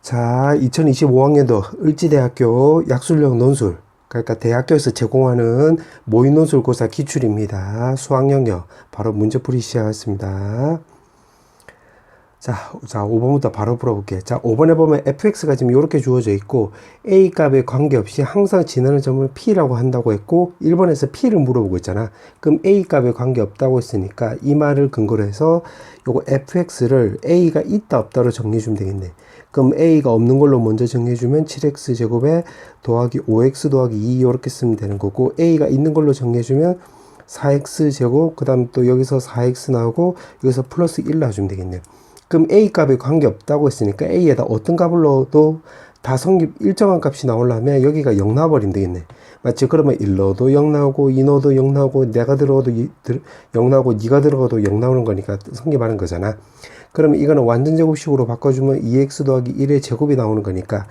자, 2025학년도 을지대학교 약술력 논술, 그러니까 대학교에서 제공하는 모의 논술 고사 기출입니다. 수학 영역 바로 문제풀이 시작하겠습니다. 자, 5번부터 바로 풀어볼게요. 자, 5번에 보면 fx가 지금 이렇게 주어져 있고 a 값에 관계없이 항상 지나는 점을 p라고 한다고 했고 1번에서 p를 물어보고 있잖아. 그럼 a 값에 관계없다고 했으니까 이 말을 근거로 해서 요거 fx를 a가 있다 없다로 정리해주면 되겠네. 그럼 a가 없는 걸로 먼저 정리해주면 7x제곱에 더하기 5x 더하기 2 이렇게 쓰면 되는 거고, a가 있는 걸로 정리해주면 4x제곱, 그 다음 또 여기서 4x 나오고 여기서 플러스 1 놔주면 되겠네요. 그럼 a 값에 관계없다고 했으니까 a에다 어떤 값을 넣어도 다 성립 일정한 값이 나오려면 여기가 0 나와버리면 되겠네. 맞지? 그러면 1 넣어도 0 나오고 2 넣어도 0 나오고 내가 들어가도 0 나오고 네가 들어가도 0 나오는 거니까 성립하는 거잖아. 그러면 이거는 완전 제곱식으로 바꿔주면 2x 더하기 1의 제곱이 나오는 거니까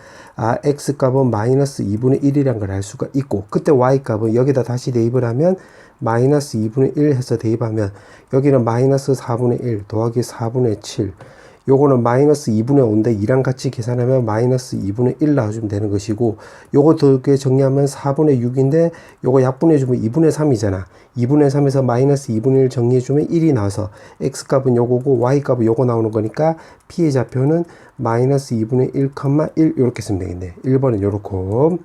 x 값은 마이너스 2분의 1이란 걸 알 수가 있고, 그때 y 값은 여기다 다시 대입을 하면 마이너스 2분의 1 해서 대입하면 여기는 마이너스 4분의 1 더하기 4분의 7, 요거는 마이너스 2분의 5인데 2랑 같이 계산하면 마이너스 2분의 1 나와주면 되는 것이고, 요거 두 개 정리하면 4분의 6인데 요거 약분해주면 2분의 3이잖아. 2분의 3에서 마이너스 2분의 1 정리해주면 1이 나와서 x값은 요거고 y값은 요거 나오는 거니까 p의 좌표는 마이너스 2분의 1,1 이렇게 쓰면 되겠네. 1번은 요렇고,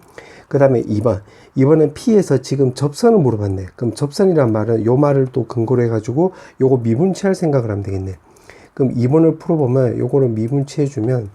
그 다음에 2번은 p에서 지금 접선을 물어봤네. 그럼 접선이란 말은 요 말을 또 근거로 해가지고 요거 미분치할 생각을 하면 되겠네. 그럼 2번을 풀어보면 요거를 미분치해주면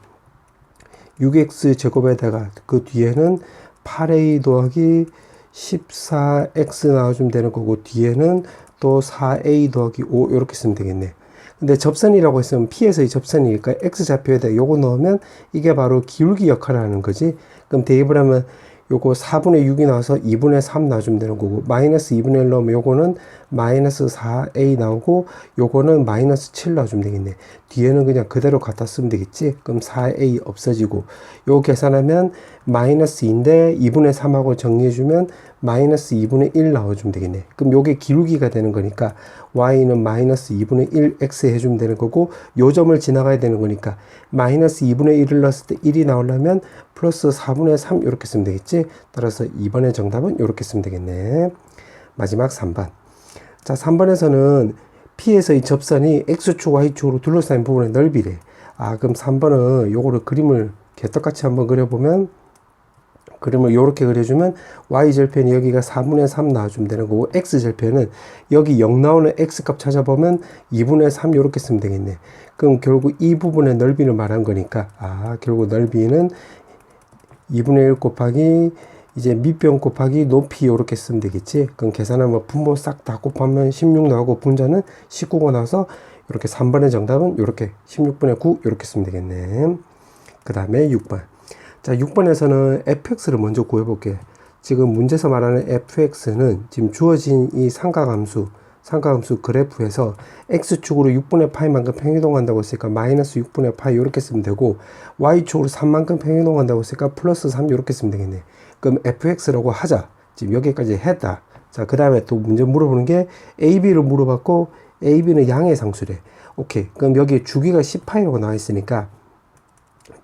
6x 제곱에다가 그 뒤에는 8a 더하기 14x 나와주면 되는 거고, 뒤에는 또 4a 더하기 5 이렇게 쓰면 되겠네. 근데 접선이라고 했으면 p에서의 접선이니까 x좌표에다 요거 넣으면 이게 바로 기울기 역할을 하는 거지. 그럼 대입을 하면 요거 4분의 6이 나와서 2분의 3 놔주면 되는 거고, 마이너스 2분의 1 넣으면 요거는 마이너스 4a 나오고 요거는 마이너스 7 놔주면 되겠네. 뒤에는 그냥 그대로 갖다 쓰면 되겠지. 그럼 4a 없어지고 요 계산하면 마이너스 2인데 2분의 3하고 정리해주면 마이너스 2분의 1 나와주면 되겠네. 그럼 요게 기울기가 되는 거니까 y는 마이너스 2분의 1 x 해주면 되는 거고, 요 점을 지나가야 되는 거니까 마이너스 2분의 1을 넣었을 때 1이 나오려면 플러스 4분의 3 이렇게 쓰면 되겠지. 따라서 2번의 정답은 이렇게 쓰면 되겠네. 마지막 3번. 자, 3번에서는 P에서 이 접선이 X축, Y축으로 둘러싸인 부분의 넓이래. 그럼 3번은 요거를 그림을 개떡같이 한번 그려보면, 그림을 요렇게 그려주면 Y절편이 여기가 4분의 3 나와주면 되는 거고, X절편은 여기 0 나오는 X값 찾아보면 2분의 3 요렇게 쓰면 되겠네. 그럼 결국 이 부분의 넓이를 말한 거니까, 결국 넓이는 2분의 1 곱하기 이제 밑변 곱하기 높이 이렇게 쓰면 되겠지. 그럼 계산하면 분모 싹 다 곱하면 16 나오고 분자는 19가 나와서 이렇게 3번의 정답은 이렇게 16분의 9 이렇게 쓰면 되겠네. 그 다음에 6번. 자, 6번에서는 fx를 먼저 구해볼게. 지금 문제에서 말하는 fx는 지금 주어진 이 삼각함수 그래프에서 x축으로 6분의 파이만큼 평이동한다고 했으니까 마이너스 6분의 파이 이렇게 쓰면 되고, y축으로 3만큼 평이동한다고 했으니까 플러스 3 이렇게 쓰면 되겠네. 그럼 fx라고 하자. 지금 여기까지 했다. 자, 그 다음에 또 문제 물어보는 게 ab를 물어봤고, ab는 양의 상수래. 오케이. 그럼 여기 주기가 10파이라고 나와 있으니까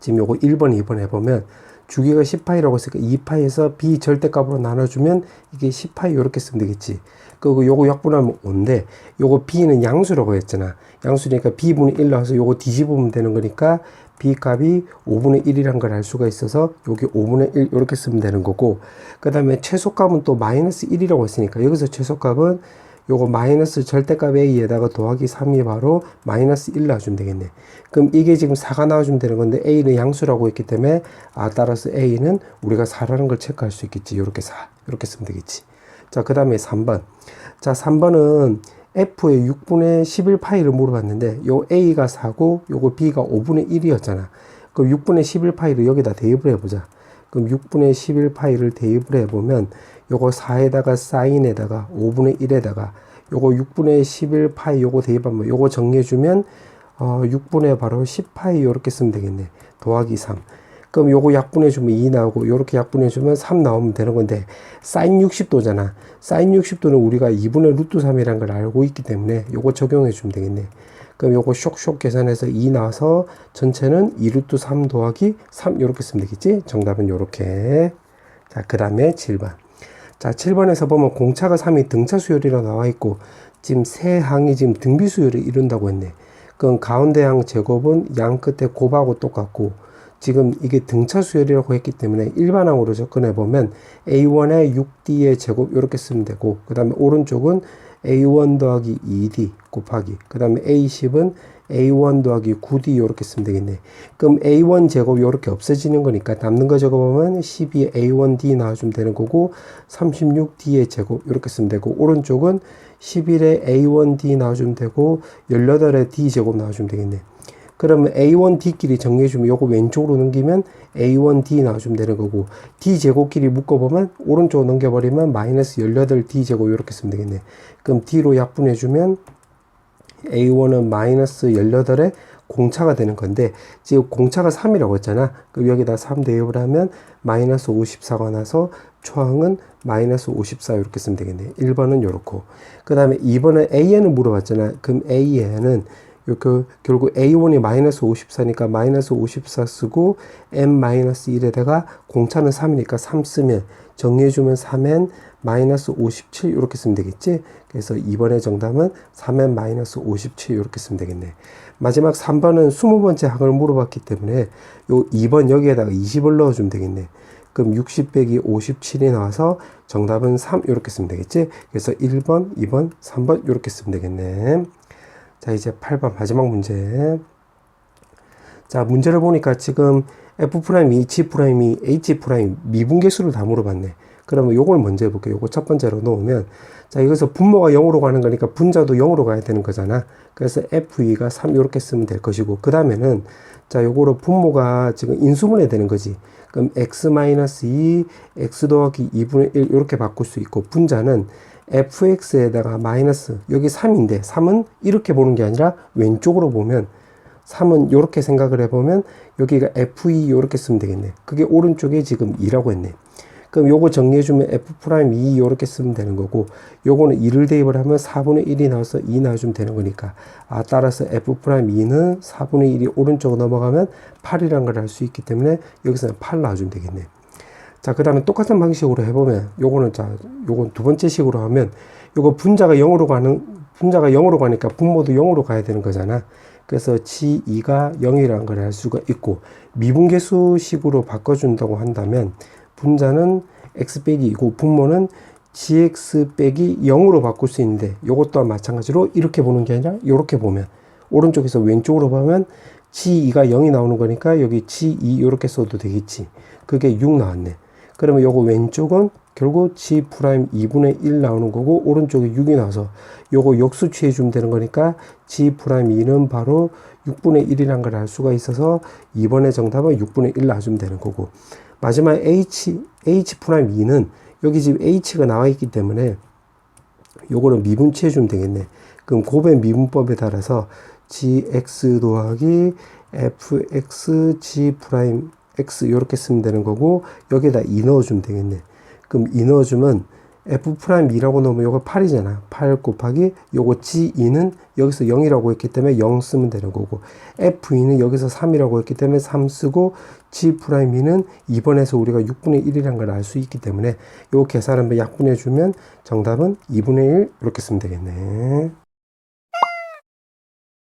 지금 요거 1번, 2번 해보면 주기가 10파이라고 했으니까 2파이에서 b 절대값으로 나눠주면 이게 10파이 이렇게 쓰면 되겠지. 그리고 요거 약분하면 5인데 요거 b는 양수라고 했잖아. 양수니까 b분의 1 나와서 요거 뒤집으면 되는 거니까 b 값이 5분의 1이란 걸 알 수가 있어서 여기 5분의 1 이렇게 쓰면 되는 거고, 그 다음에 최소값은 또 마이너스 1이라고 했으니까 여기서 최소값은 요거 마이너스 절대값 a에다가 더하기 3이 바로 마이너스 1 나와주면 되겠네. 그럼 이게 지금 4가 나와주면 되는 건데 a는 양수라고 했기 때문에 따라서 a는 우리가 4라는 걸 체크할 수 있겠지. 요렇게 4 이렇게 쓰면 되겠지. 자, 그 다음에 3번. 자, 3번은 f의 6분의 11파이를 물어봤는데 요 a가 4고 요거 b가 5분의 1이었잖아. 그럼 6분의 11파이를 여기다 대입을 해보자. 그럼 6분의 11파이를 대입을 해보면 요거 4에다가 사인에다가 5분의 1에다가 요거 6분의 11파이 요거 대입하면 요거 정리해주면 6분의 바로 10파이 요렇게 쓰면 되겠네. 더하기 3. 그럼 요거 약분해주면 2 나오고 요렇게 약분해주면 3 나오면 되는 건데 사인 60도잖아. 사인 60도는 우리가 2분의 루트 3이라는 걸 알고 있기 때문에 요거 적용해주면 되겠네. 그럼 요거 쇽쇽 계산해서 2 나와서 전체는 2루트 3 더하기 3 이렇게 쓰면 되겠지? 정답은 요렇게. 자, 그 다음에 7번. 자, 7번에서 보면 공차가 3이 등차 수열이라고 나와 있고 지금 세 항이 지금 등비 수열을 이룬다고 했네. 그럼 가운데 항 제곱은 양 끝에 곱하고 똑같고 지금 이게 등차 수열이라고 했기 때문에 일반항으로 접근해 보면 A1의 6D의 제곱 이렇게 쓰면 되고 그 다음에 오른쪽은 A1 더하기 2D 곱하기 그 다음에 A10은 A1 더하기 9D 이렇게 쓰면 되겠네. 그럼 A1 제곱 이렇게 없어지는 거니까 남는 거 적어보면 12에 A1D 나와주면 되는 거고 36D의 제곱 이렇게 쓰면 되고 오른쪽은 11에 A1D 나와주면 되고 18에 D 제곱 나와주면 되겠네. 그러면 A1D끼리 정리해주면 요거 왼쪽으로 넘기면 A1D 나와주면 되는 거고 D제곱끼리 묶어보면 오른쪽으로 넘겨버리면 마이너스 18D제곱 이렇게 쓰면 되겠네. 그럼 D로 약분해주면 A1은 마이너스 18에 공차가 되는 건데 지금 공차가 3이라고 했잖아. 그럼 여기다 3 대입을 하면 마이너스 54가 나서 초항은 마이너스 54 이렇게 쓰면 되겠네. 1번은 요렇고 그 다음에 2번은 AN을 물어봤잖아. 그럼 AN은 결국 A1이 마이너스 54니까 마이너스 54 쓰고 M-1에다가 공차는 3이니까 3 쓰면 정리해주면 3N 마이너스 57 이렇게 쓰면 되겠지. 그래서 2번의 정답은 3N 마이너스 57 이렇게 쓰면 되겠네. 마지막 3번은 20번째 항을 물어봤기 때문에 요 2번 여기에다가 20을 넣어주면 되겠네. 그럼 60 빼기 57이 나와서 정답은 3 이렇게 쓰면 되겠지. 그래서 1번, 2번, 3번 이렇게 쓰면 되겠네. 자, 이제 8번 마지막 문제. 자, 문제를 보니까 지금 F'이, G'이, H' 미분계수를 다 물어봤네. 그러면 요걸 먼저 해볼게요. 요거 첫 번째로 놓으면, 자, 여기서 분모가 0으로 가는 거니까 분자도 0으로 가야 되는 거잖아. 그래서 F'가 3 이렇게 쓰면 될 것이고, 그 다음에는, 자, 요거로 분모가 지금 인수분해 되는 거지. 그럼 X-2, X 더하기 2분의 1 이렇게 바꿀 수 있고, 분자는 fx에다가 마이너스 여기 3인데 3은 이렇게 보는 게 아니라 왼쪽으로 보면 3은 이렇게 생각을 해보면 여기가 fe 이렇게 쓰면 되겠네. 그게 오른쪽에 지금 2라고 했네. 그럼 요거 정리해주면 f'2 이렇게 쓰면 되는 거고 요거는 2를 대입을 하면 4분의 1이 나와서 2 나와주면 되는 거니까 따라서 f'2는 4분의 1이 오른쪽으로 넘어가면 8이라는 걸 알 수 있기 때문에 여기서는 8 나와주면 되겠네. 자, 그 다음에 똑같은 방식으로 해보면, 요거는 요건 두 번째 식으로 하면, 요거 분자가 0으로 가니까 분모도 0으로 가야 되는 거잖아. 그래서 G2가 0이라는 걸 알 수가 있고, 미분계수식으로 바꿔준다고 한다면, 분자는 X 빼기 2고, 분모는 GX 빼기 0으로 바꿀 수 있는데, 요것 또한 마찬가지로 이렇게 보는 게 아니라, 요렇게 보면, 오른쪽에서 왼쪽으로 보면, G2가 0이 나오는 거니까, 여기 G2 요렇게 써도 되겠지. 그게 6 나왔네. 그러면 요거 왼쪽은 결국 G' 2분의 1 나오는 거고 오른쪽에 6이 나와서 요거 역수 취해주면 되는 거니까 G'2는 바로 6분의 1이란 걸 알 수가 있어서 2번의 정답은 6분의 1 놔주면 되는 거고 마지막 H'2는 여기 지금 H가 나와 있기 때문에 요거를 미분 취해주면 되겠네. 그럼 곱의 미분법에 따라서 GX 더하기 FX G' X 이렇게 쓰면 되는 거고 여기에다 2 넣어주면 되겠네. 그럼 2 넣어주면 F'2라고 넣으면 요거 8이잖아. 8 곱하기 요거 G2는 여기서 0이라고 했기 때문에 0 쓰면 되는 거고 F2는 여기서 3이라고 했기 때문에 3 쓰고 G'2는 2번에서 우리가 6분의 1이라는 걸 알 수 있기 때문에 요 계산 한번 약분해 주면 정답은 2분의 1 이렇게 쓰면 되겠네.